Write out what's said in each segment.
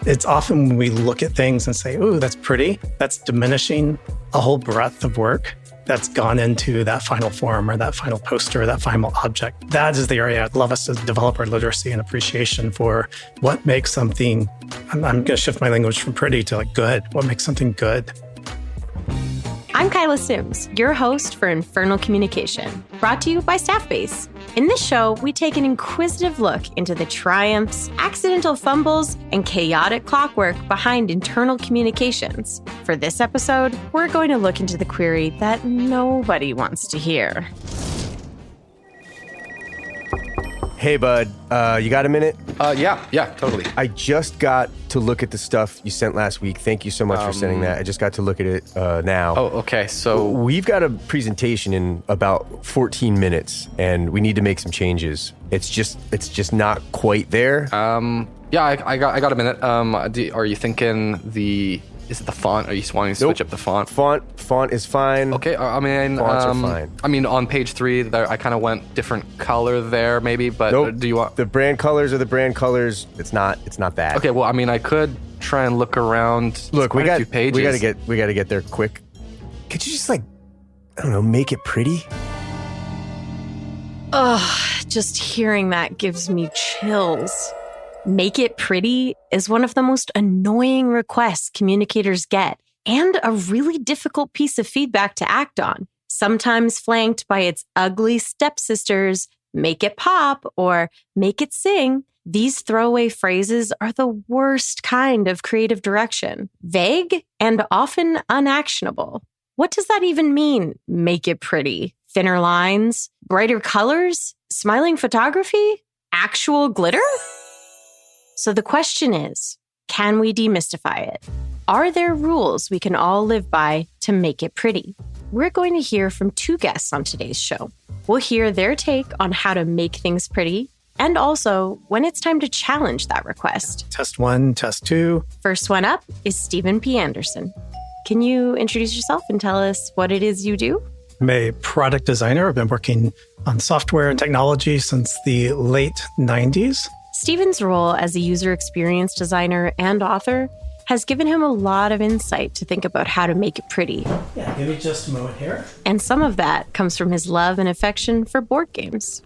It's often when we look at things and say, ooh, that's pretty, that's diminishing a whole breadth of work that's gone into that final form or that final poster or that final object. That is the area I'd love us to develop our literacy and appreciation for what makes something, I'm going to shift my language from pretty to like good. What makes something good? I'm Kyla Sims, your host for Infernal Communication, brought to you by Staffbase. In this show, we take an inquisitive look into the triumphs, accidental fumbles, and chaotic clockwork behind internal communications. For this episode, we're going to look into the query that nobody wants to hear. Hey, bud, you got a minute? Yeah, totally. I just got to look at the stuff you sent last week. Thank you so much for sending that. I just got to look at it now. Oh, okay. So we've got a presentation in about 14 minutes, and we need to make some changes. It's just not quite there. Yeah, I got a minute. Are you thinking is it the font? Are you wanting to switch up the font? Font is fine. Okay, Fonts are fine. I mean, on page 3, there, I kind of went different color there, maybe. But Nope. Do you want The brand colors are the brand colors. It's not that. Okay, well, I mean, I could try and look around. Look, we got a few pages. we gotta get there quick. Could you just make it pretty? Ugh, just hearing that gives me chills. Make it pretty is one of the most annoying requests communicators get, and a really difficult piece of feedback to act on, sometimes flanked by its ugly stepsisters, make it pop or make it sing. These throwaway phrases are the worst kind of creative direction, vague and often unactionable. What does that even mean, make it pretty? Thinner lines? Brighter colors? Smiling photography? Actual glitter? So the question is, can we demystify it? Are there rules we can all live by to make it pretty? We're going to hear from 2 guests on today's show. We'll hear their take on how to make things pretty, and also when it's time to challenge that request. Test 1, test 2. First one up is Stephen P. Anderson. Can you introduce yourself and tell us what it is you do? I'm a product designer. I've been working on software and technology since the late 90s. Stephen's role as a user experience designer and author has given him a lot of insight to think about how to make it pretty. Yeah, give me just a moment here. And some of that comes from his love and affection for board games.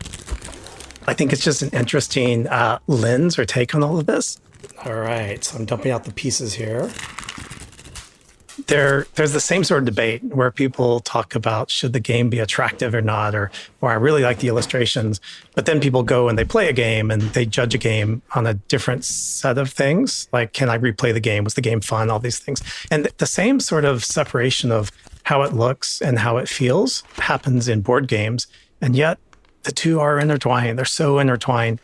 I think it's just an interesting lens or take on all of this. All right, so I'm dumping out the pieces here. There's the same sort of debate where people talk about should the game be attractive or not, or I really like the illustrations, but then people go and they play a game and they judge a game on a different set of things. Like, can I replay the game? Was the game fun? All these things. And the same sort of separation of how it looks and how it feels happens in board games. And yet the two are intertwined. They're so intertwined.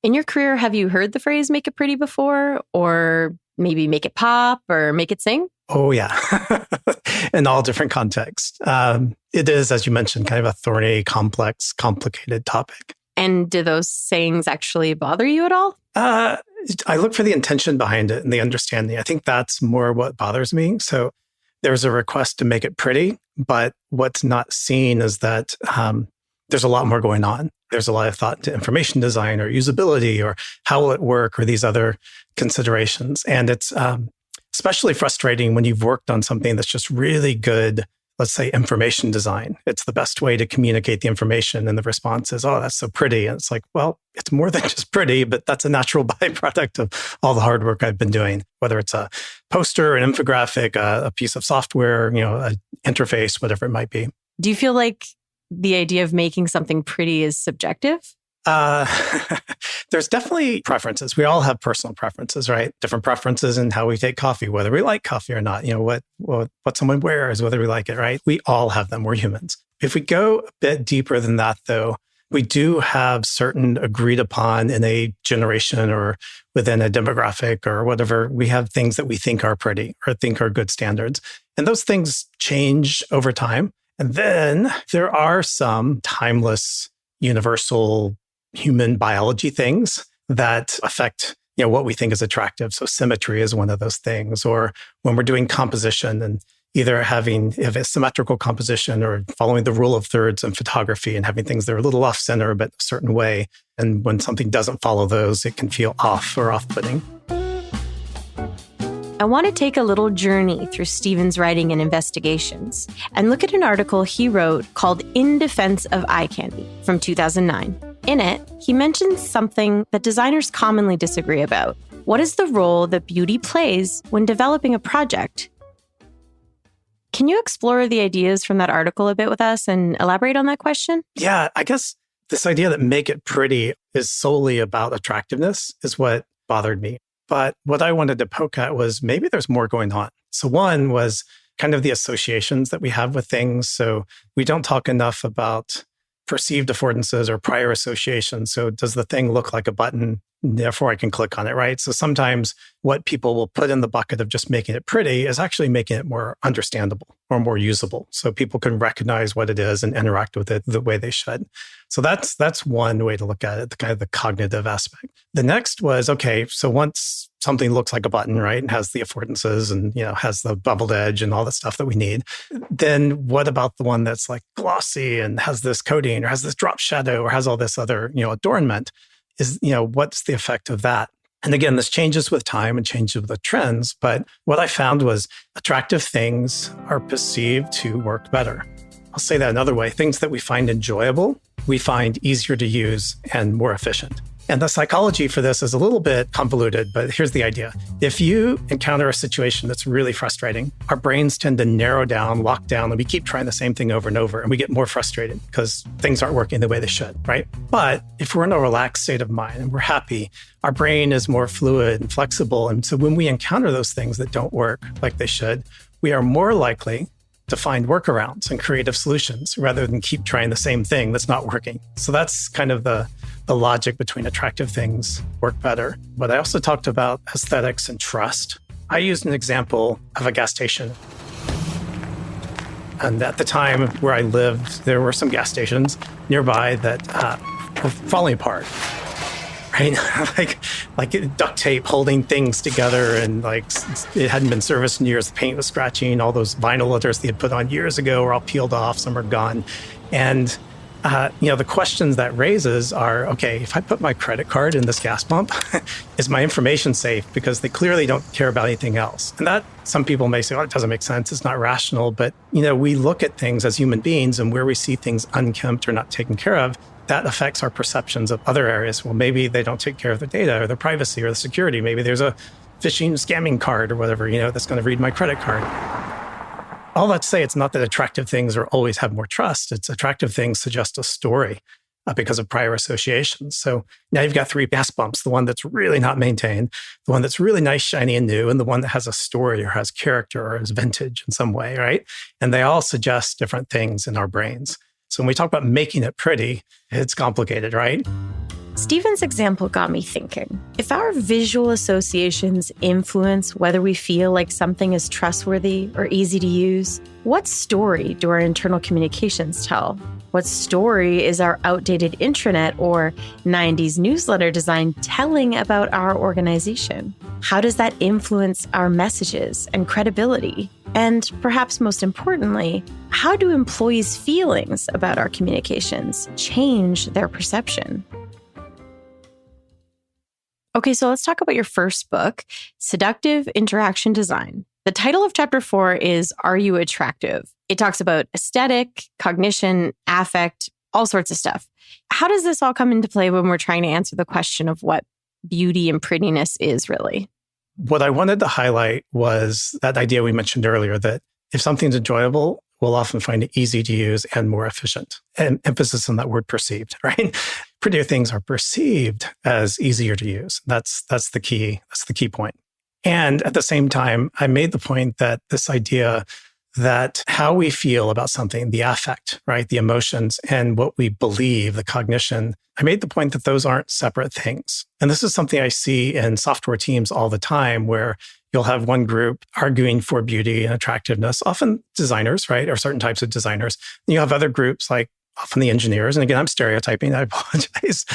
In your career, have you heard the phrase make it pretty before? Or maybe make it pop or make it sing? Oh, yeah. In all different contexts. It is, as you mentioned, kind of a thorny, complex, complicated topic. And do those sayings actually bother you at all? I look for the intention behind it and the understanding. I think that's more what bothers me. So there's a request to make it pretty, but what's not seen is that there's a lot more going on. There's a lot of thought into information design or usability or how will it work or these other considerations. And it's especially frustrating when you've worked on something that's just really good, let's say information design. It's the best way to communicate the information and the response is, oh, that's so pretty. And it's like, well, it's more than just pretty, but that's a natural byproduct of all the hard work I've been doing, whether it's a poster, an infographic, a piece of software, an interface, whatever it might be. Do you feel like the idea of making something pretty is subjective? There's definitely preferences. We all have personal preferences, right? Different preferences in how we take coffee, whether we like coffee or not. What someone wears, whether we like it, right? We all have them. We're humans. If we go a bit deeper than that, though, we do have certain agreed upon in a generation or within a demographic or whatever. We have things that we think are pretty or think are good standards. And those things change over time. And then there are some timeless, universal human biology things that affect, what we think is attractive. So symmetry is one of those things. Or when we're doing composition and, either having if a symmetrical composition or following the rule of thirds in photography and having things that are a little off center, but a certain way. And when something doesn't follow those, it can feel off or off-putting. I want to take a little journey through Stephen's writing and investigations and look at an article he wrote called In Defense of Eye Candy from 2009. In it, he mentions something that designers commonly disagree about. What is the role that beauty plays when developing a project? Can you explore the ideas from that article a bit with us and elaborate on that question? Yeah, I guess this idea that make it pretty is solely about attractiveness is what bothered me. But what I wanted to poke at was maybe there's more going on. So one was kind of the associations that we have with things. So we don't talk enough about perceived affordances or prior associations. So does the thing look like a button? Therefore, I can click on it, right? So sometimes what people will put in the bucket of just making it pretty is actually making it more understandable or more usable. So people can recognize what it is and interact with it the way they should. So that's one way to look at it, the kind of the cognitive aspect. The next was, okay, so once something looks like a button, right, and has the affordances and, has the beveled edge and all the stuff that we need, then what about the one that's like glossy and has this coating or has this drop shadow or has all this other, adornment? Is, what's the effect of that? And again, this changes with time and changes with the trends. But what I found was attractive things are perceived to work better. I'll say that another way. Things that we find enjoyable, we find easier to use and more efficient. And the psychology for this is a little bit convoluted, but here's the idea. If you encounter a situation that's really frustrating, our brains tend to narrow down, lock down, and we keep trying the same thing over and over, and we get more frustrated because things aren't working the way they should, right? But if we're in a relaxed state of mind and we're happy, our brain is more fluid and flexible. And so when we encounter those things that don't work like they should, we are more likely to find workarounds and creative solutions rather than keep trying the same thing that's not working. So that's kind of the logic between attractive things work better. But I also talked about aesthetics and trust. I used an example of a gas station. And at the time where I lived, there were some gas stations nearby that were falling apart. Right? like duct tape holding things together, and it hadn't been serviced in years. The paint was scratching. All those vinyl letters they had put on years ago were all peeled off. Some are gone. And the questions that raises are, okay, if I put my credit card in this gas pump, is my information safe? Because they clearly don't care about anything else. And that some people may say, it doesn't make sense. It's not rational. But, we look at things as human beings, and where we see things unkempt or not taken care of, that affects our perceptions of other areas. Well, maybe they don't take care of their data or their privacy or the security. Maybe there's a phishing, scamming card or whatever, that's going to read my credit card. All that to say, it's not that attractive things are always have more trust. It's attractive things suggest a story because of prior associations. So now you've got three gas pumps, the one that's really not maintained, the one that's really nice, shiny, and new, and the one that has a story or has character or is vintage in some way, right? And they all suggest different things in our brains. So when we talk about making it pretty, it's complicated, right? Stephen's example got me thinking. If our visual associations influence whether we feel like something is trustworthy or easy to use, what story do our internal communications tell? What story is our outdated intranet or 90s newsletter design telling about our organization? How does that influence our messages and credibility? And perhaps most importantly, how do employees' feelings about our communications change their perception? Okay, so let's talk about your first book, Seductive Interaction Design. The title of chapter 4 is Are You Attractive? It talks about aesthetic, cognition, affect, all sorts of stuff. How does this all come into play when we're trying to answer the question of what beauty and prettiness is really? What I wanted to highlight was that idea we mentioned earlier that if something's enjoyable, we'll often find it easy to use and more efficient. And emphasis on that word perceived, right? Prettier things are perceived as easier to use. That's the key. That's the key point. And at the same time, I made the point that this idea that how we feel about something, the affect, right? The emotions and what we believe, the cognition, I made the point that those aren't separate things. And this is something I see in software teams all the time where you'll have one group arguing for beauty and attractiveness, often designers, right? Or certain types of designers. And you have other groups like often the engineers. And again, I'm stereotyping, I apologize,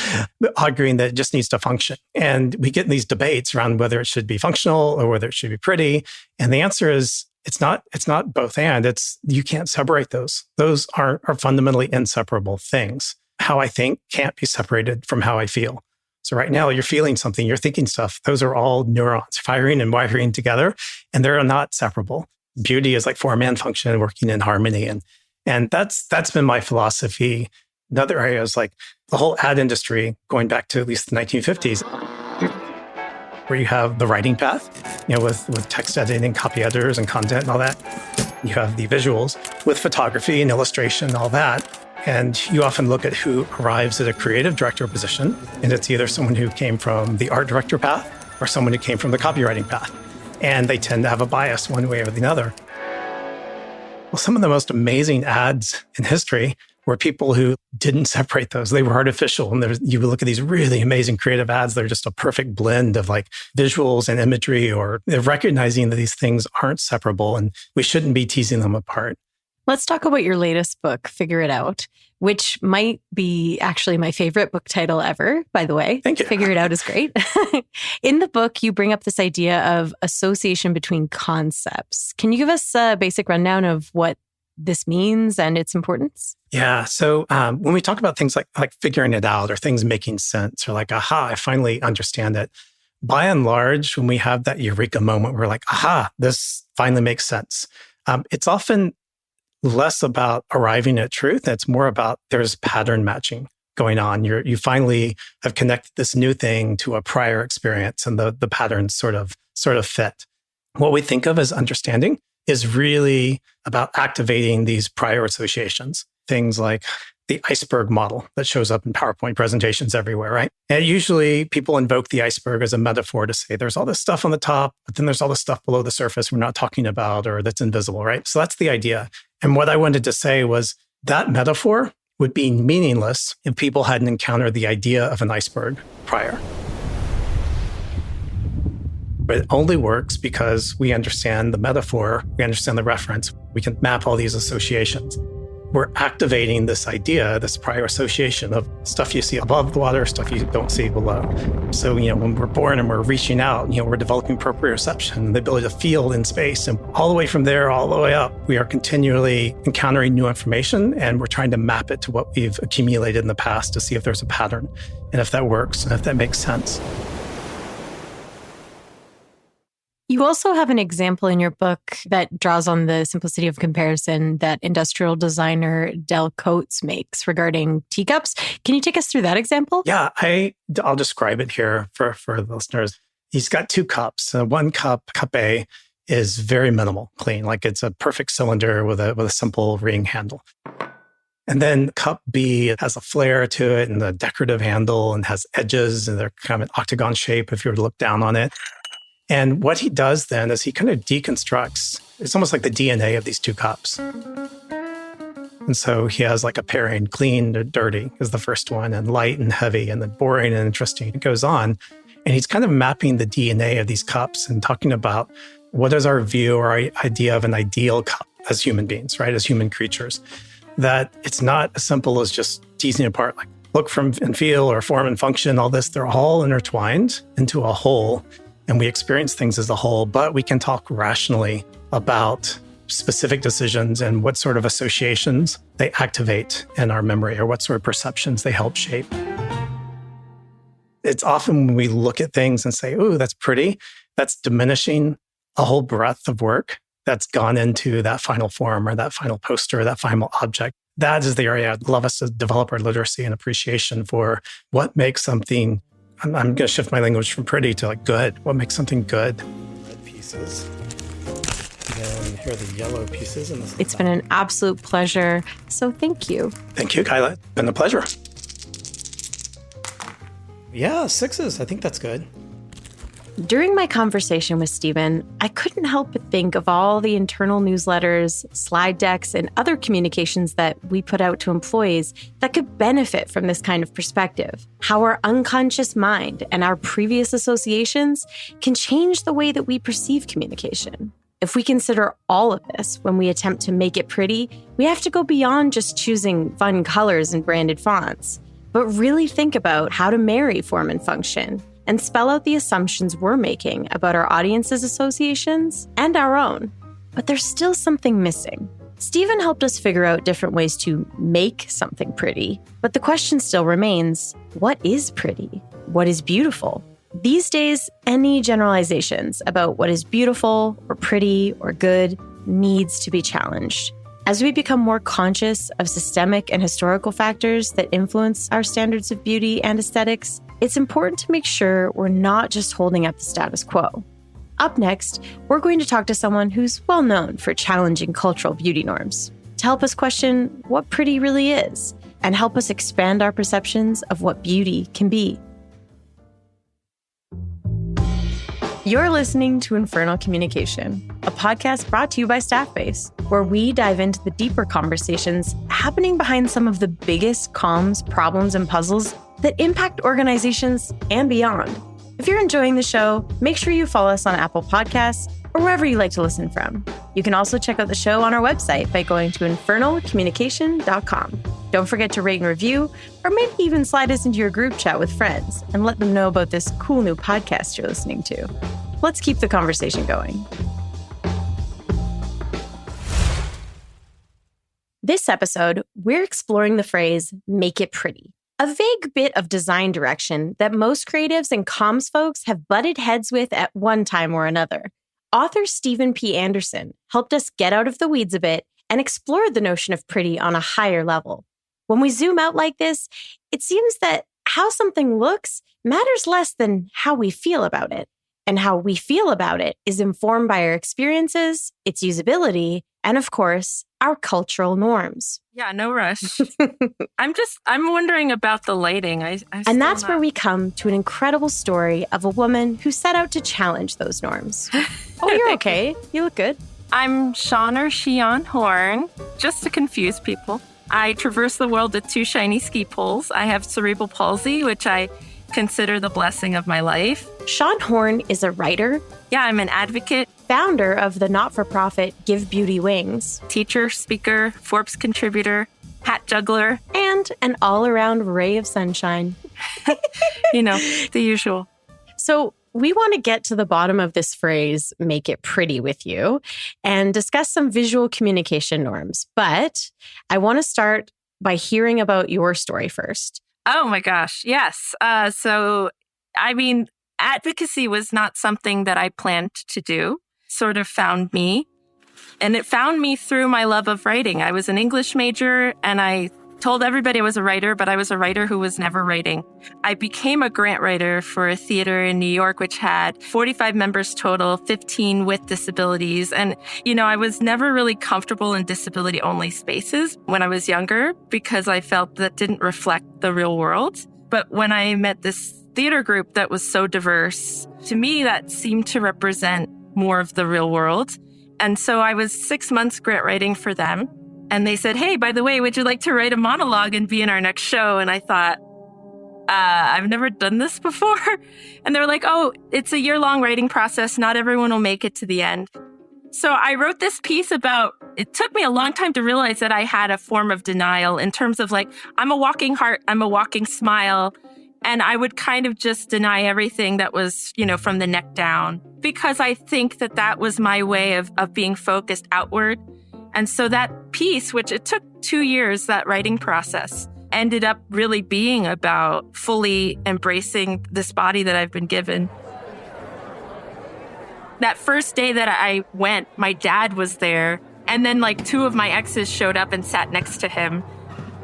arguing that it just needs to function. And we get in these debates around whether it should be functional or whether it should be pretty. And the answer is, It's not both and. You can't separate those. Those are fundamentally inseparable things. How I think can't be separated from how I feel. So right now you're feeling something, you're thinking stuff. Those are all neurons firing and wiring together, and they're not separable. Beauty is like form and function working in harmony. And that's been my philosophy. Another area is like the whole ad industry, going back to at least the 1950s, where you have the writing path, with text editing, copy editors and content and all that. You have the visuals with photography and illustration and all that. And you often look at who arrives at a creative director position, and it's either someone who came from the art director path or someone who came from the copywriting path. And they tend to have a bias one way or the other. Well, some of the most amazing ads in history were people who didn't separate those. They were artificial. And you look at these really amazing creative ads, they're just a perfect blend of like visuals and imagery, or they're recognizing that these things aren't separable and we shouldn't be teasing them apart. Let's talk about your latest book, Figure It Out, which might be actually my favorite book title ever, by the way. Thank you. Figure It Out is great. In the book, you bring up this idea of association between concepts. Can you give us a basic rundown of what this means and its importance? Yeah. So when we talk about things like figuring it out or things making sense or like, aha, I finally understand it. By and large, when we have that eureka moment, we're like, aha, this finally makes sense. It's often less about arriving at truth. It's more about there's pattern matching going on. You finally have connected this new thing to a prior experience, and the patterns sort of fit. What we think of as understanding is really about activating these prior associations. Things like the iceberg model that shows up in PowerPoint presentations everywhere, right? And usually people invoke the iceberg as a metaphor to say there's all this stuff on the top, but then there's all this stuff below the surface we're not talking about or that's invisible, right? So that's the idea. And what I wanted to say was that metaphor would be meaningless if people hadn't encountered the idea of an iceberg prior. But it only works because we understand the metaphor, we understand the reference, we can map all these associations. We're activating this idea, this prior association of stuff you see above the water, stuff you don't see below. So, when we're born and we're reaching out, we're developing proprioception, the ability to feel in space. And all the way from there, all the way up, we are continually encountering new information, and we're trying to map it to what we've accumulated in the past to see if there's a pattern and if that works and if that makes sense. You also have an example in your book that draws on the simplicity of comparison that industrial designer Del Coates makes regarding teacups. Can you take us through that example? Yeah, I'll describe it here for the listeners. He's got two cups. One cup, cup A, is very minimal, clean, like it's a perfect cylinder with a simple ring handle. And then cup B, it has a flare to it and a decorative handle and has edges, and they're kind of an octagon shape if you were to look down on it. And what he does then is he kind of deconstructs, it's almost like the DNA of these two cups. And so he has like a pairing, clean and dirty is the first one, and light and heavy, and then boring and interesting. It goes on. And he's kind of mapping the DNA of these cups and talking about what is our view or our idea of an ideal cup as human beings, right? As human creatures. That it's not as simple as just teasing apart, like look from and feel or form and function, all this. They're all intertwined into a whole. And we experience things as a whole, but we can talk rationally about specific decisions and what sort of associations they activate in our memory or what sort of perceptions they help shape. It's often when we look at things and say, ooh, that's pretty, that's diminishing a whole breadth of work that's gone into that final form or that final poster or that final object. That is the area I'd love us to develop our literacy and appreciation for what makes something. I'm going to shift my language from pretty to like good. What makes something good? Red pieces. And then here are the yellow pieces. It's been an absolute pleasure. So thank you. Thank you, Kyla. It's been a pleasure. Yeah, 6s. I think that's good. During my conversation with Stephen, I couldn't help but think of all the internal newsletters, slide decks, and other communications that we put out to employees that could benefit from this kind of perspective. How our unconscious mind and our previous associations can change the way that we perceive communication. If we consider all of this when we attempt to make it pretty, we have to go beyond just choosing fun colors and branded fonts, but really think about how to marry form and function and spell out the assumptions we're making about our audience's associations and our own. but there's still something missing. Stephen helped us figure out different ways to make something pretty, but the question still remains, what is pretty? What is beautiful? These days, any generalizations about what is beautiful or pretty or good needs to be challenged. As we become more conscious of systemic and historical factors that influence our standards of beauty and aesthetics, it's important to make sure we're not just holding up the status quo. Up next, we're going to talk to someone who's well known for challenging cultural beauty norms to help us question what pretty really is and help us expand our perceptions of what beauty can be. You're listening to Infernal Communication, a podcast brought to you by Staffbase, where we dive into the deeper conversations happening behind some of the biggest comms, problems, and puzzles that impact organizations and beyond. If you're enjoying the show, make sure you follow us on Apple Podcasts or wherever you like to listen from. You can also check out the show on our website by going to infernalcommunication.com. Don't forget to rate and review, or maybe even slide us into your group chat with friends and let them know about this cool new podcast you're listening to. Let's keep the conversation going. This episode, we're exploring the phrase, make it pretty. A vague bit of design direction that most creatives and comms folks have butted heads with at one time or another. Author Stephen P. Anderson helped us get out of the weeds a bit and explored the notion of pretty on a higher level. When we zoom out like this, it seems that how something looks matters less than how we feel about it. And how we feel about it is informed by our experiences, its usability, and of course, our cultural norms. Yeah, no rush. I'm wondering about the lighting. And that's where we come to an incredible story of a woman who set out to challenge those norms. Oh, you're okay. You look good. I'm Xian Horn, just to confuse people. I traverse the world with 2 shiny ski poles. I have cerebral palsy, which I consider the blessing of my life. Xian Horn is a writer. Yeah, I'm an advocate. Founder of the not-for-profit Give Beauty Wings. Teacher, speaker, Forbes contributor, hat juggler. And an all-around ray of sunshine. You know, the usual. So we want to get to the bottom of this phrase, make it pretty, with you and discuss some visual communication norms. But I want to start by hearing about your story first. Oh my gosh, yes. Advocacy was not something that I planned to do. Sort of found me. And it found me through my love of writing. I was an English major and I told everybody I was a writer, but I was a writer who was never writing. I became a grant writer for a theater in New York, which had 45 members total, 15 with disabilities. And, I was never really comfortable in disability-only spaces when I was younger because I felt that didn't reflect the real world. But when I met this theater group that was so diverse, to me, that seemed to represent more of the real world. And so I was 6 months grant writing for them. And they said, hey, by the way, would you like to write a monologue and be in our next show? And I thought, I've never done this before. And they were like, oh, it's a year-long writing process. Not everyone will make it to the end. So I wrote this piece about, it took me a long time to realize that I had a form of denial in terms of like, I'm a walking heart, I'm a walking smile. And I would kind of just deny everything that was, from the neck down, because I think that was my way of being focused outward. And so that piece, which it took 2 years, that writing process, ended up really being about fully embracing this body that I've been given. That first day that I went, my dad was there. And then 2 of my exes showed up and sat next to him.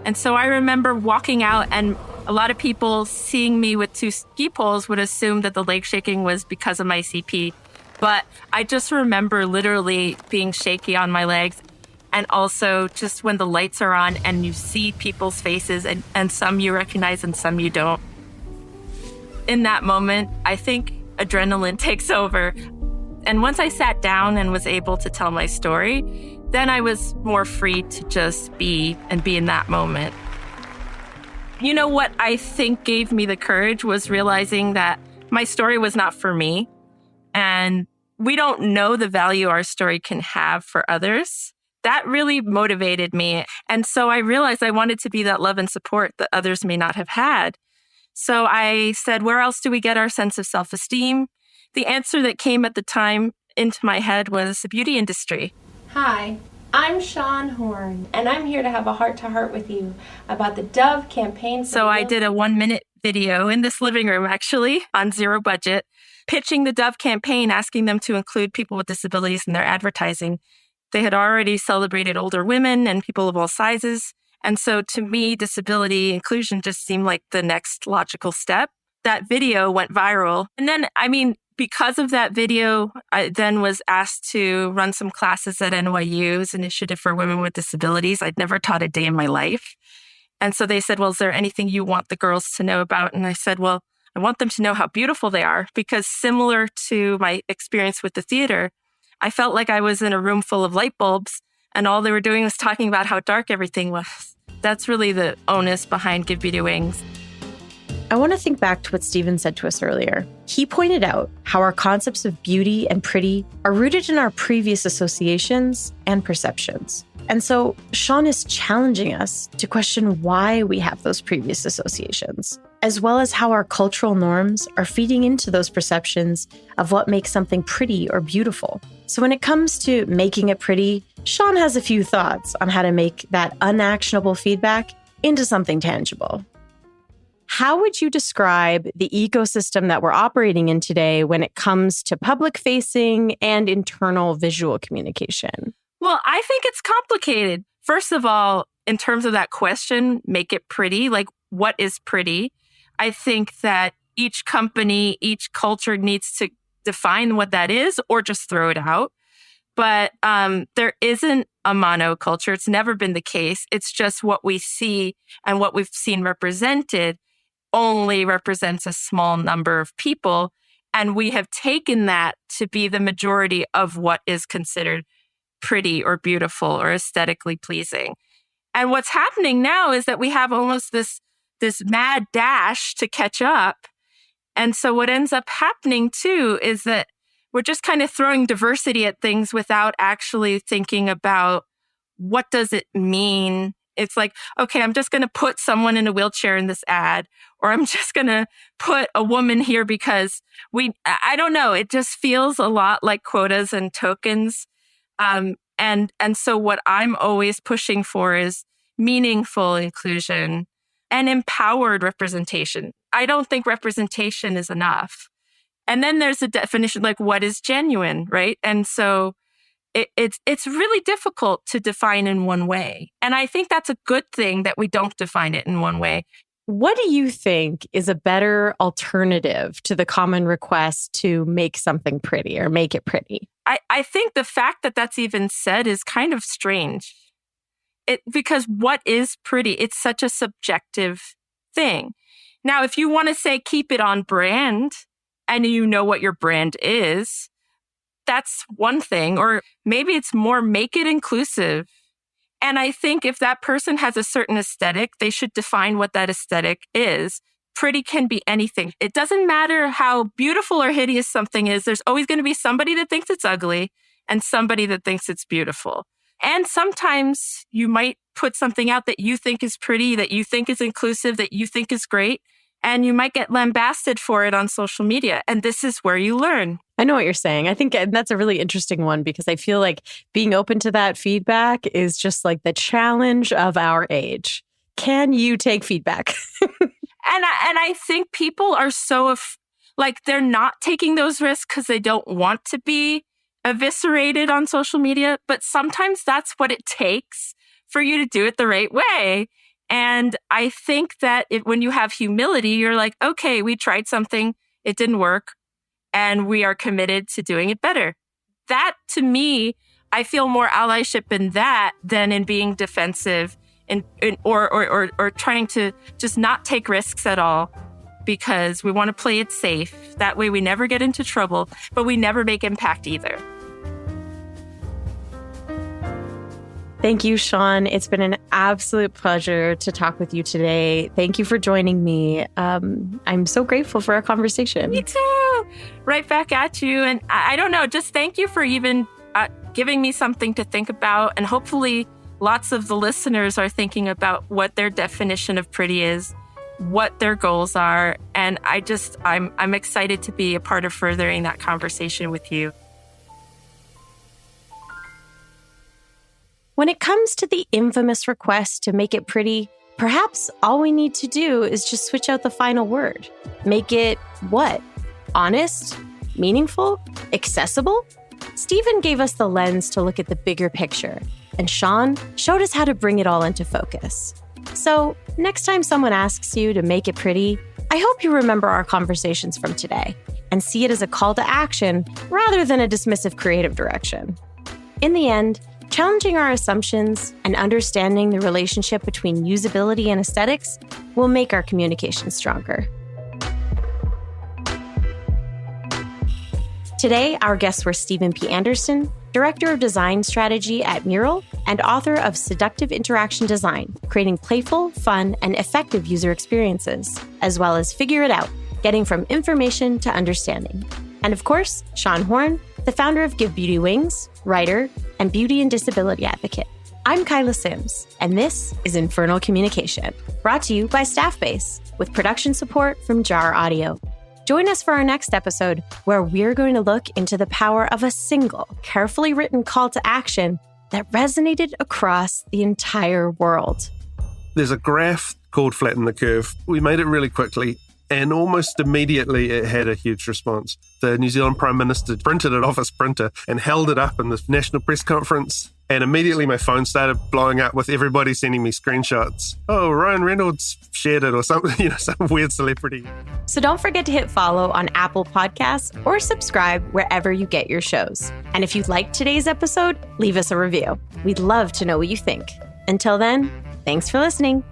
And so I remember walking out, and a lot of people seeing me with 2 ski poles would assume that the leg shaking was because of my CP. But I just remember literally being shaky on my legs. And also just when the lights are on and you see people's faces and some you recognize and some you don't. In that moment, I think adrenaline takes over. And once I sat down and was able to tell my story, then I was more free to just be in that moment. What I think gave me the courage was realizing that my story was not for me. And we don't know the value our story can have for others. That really motivated me. And so I realized I wanted to be that love and support that others may not have had. So I said, where else do we get our sense of self-esteem? The answer that came at the time into my head was the beauty industry. Hi, I'm Xian Horn, and I'm here to have a heart-to-heart with you about the Dove campaign. So I did a 1-minute video in this living room, actually, on zero budget, pitching the Dove campaign, asking them to include people with disabilities in their advertising. They had already celebrated older women and people of all sizes. And so to me, disability inclusion just seemed like the next logical step. That video went viral. And then, because of that video, I then was asked to run some classes at NYU's Initiative for Women with Disabilities. I'd never taught a day in my life. And so they said, well, is there anything you want the girls to know about? And I said, well, I want them to know how beautiful they are, because similar to my experience with the theater, I felt like I was in a room full of light bulbs and all they were doing was talking about how dark everything was. That's really the onus behind Give Beauty Wings. I want to think back to what Stephen said to us earlier. He pointed out how our concepts of beauty and pretty are rooted in our previous associations and perceptions. And so Xian is challenging us to question why we have those previous associations, as well as how our cultural norms are feeding into those perceptions of what makes something pretty or beautiful. So when it comes to making it pretty, Xian has a few thoughts on how to make that unactionable feedback into something tangible. How would you describe the ecosystem that we're operating in today when it comes to public-facing and internal visual communication? Well, I think it's complicated. First of all, in terms of that question, make it pretty, like what is pretty? I think that each company, each culture needs to define what that is or just throw it out. But there isn't a monoculture. It's never been the case. It's just what we see and what we've seen represented only represents a small number of people. And we have taken that to be the majority of what is considered pretty or beautiful or aesthetically pleasing. And what's happening now is that we have almost this mad dash to catch up. And so what ends up happening too is that we're just kind of throwing diversity at things without actually thinking about what does it mean. It's like, okay, I'm just going to put someone in a wheelchair in this ad, or I'm just going to put a woman here because I don't know. It just feels a lot like quotas and tokens. And so what I'm always pushing for is meaningful inclusion and empowered representation. I don't think representation is enough. And then there's a definition like what is genuine, right? And so it's really difficult to define in one way. And I think that's a good thing that we don't define it in one way. What do you think is a better alternative to the common request to make something pretty or make it pretty? I think the fact that that's even said is kind of strange. Because what is pretty? It's such a subjective thing. Now, if you want to say keep it on brand and you know what your brand is, that's one thing. Or maybe it's more make it inclusive. And I think if that person has a certain aesthetic, they should define what that aesthetic is. Pretty can be anything. It doesn't matter how beautiful or hideous something is. There's always going to be somebody that thinks it's ugly and somebody that thinks it's beautiful. And sometimes you might put something out that you think is pretty, that you think is inclusive, that you think is great, and you might get lambasted for it on social media. And this is where you learn. I know what you're saying. I think that's a really interesting one because I feel like being open to that feedback is just like the challenge of our age. Can you take feedback? And I think people are so they're not taking those risks because they don't want to be eviscerated on social media. But sometimes that's what it takes for you to do it the right way. And I think that when you have humility, you're like, okay, we tried something, it didn't work, and we are committed to doing it better. That, to me, I feel more allyship in that than in being defensive or trying to just not take risks at all because we want to play it safe. That way we never get into trouble, but we never make impact either. Thank you, Xian. It's been an absolute pleasure to talk with you today. Thank you for joining me. I'm so grateful for our conversation. Me too. Right back at you. And I don't know, just thank you for even giving me something to think about. And hopefully lots of the listeners are thinking about what their definition of pretty is, what their goals are. And I'm excited to be a part of furthering that conversation with you. When it comes to the infamous request to make it pretty, perhaps all we need to do is just switch out the final word. Make it what? Honest? Meaningful? Accessible? Stephen gave us the lens to look at the bigger picture, and Xian showed us how to bring it all into focus. So, next time someone asks you to make it pretty, I hope you remember our conversations from today and see it as a call to action rather than a dismissive creative direction. In the end, challenging our assumptions and understanding the relationship between usability and aesthetics will make our communication stronger. Today, our guests were Stephen P. Anderson, Director of Design Strategy at Mural and author of Seductive Interaction Design, creating playful, fun, and effective user experiences, as well as Figure It Out, getting from information to understanding. And of course, Xian Horn, the founder of Give Beauty Wings, writer, and beauty and disability advocate. I'm Kyla Sims, and this is Infernal Communication, brought to you by Staffbase, with production support from Jar Audio. Join us for our next episode, where we're going to look into the power of a single, carefully written call to action that resonated across the entire world. There's a graph called Flatten the Curve. We made it really quickly, and almost immediately it had a huge response. The New Zealand Prime Minister printed it off his printer and held it up in the national press conference. And immediately my phone started blowing up with everybody sending me screenshots. Oh, Ryan Reynolds shared it or something, some weird celebrity. So don't forget to hit follow on Apple Podcasts or subscribe wherever you get your shows. And if you liked today's episode, leave us a review. We'd love to know what you think. Until then, thanks for listening.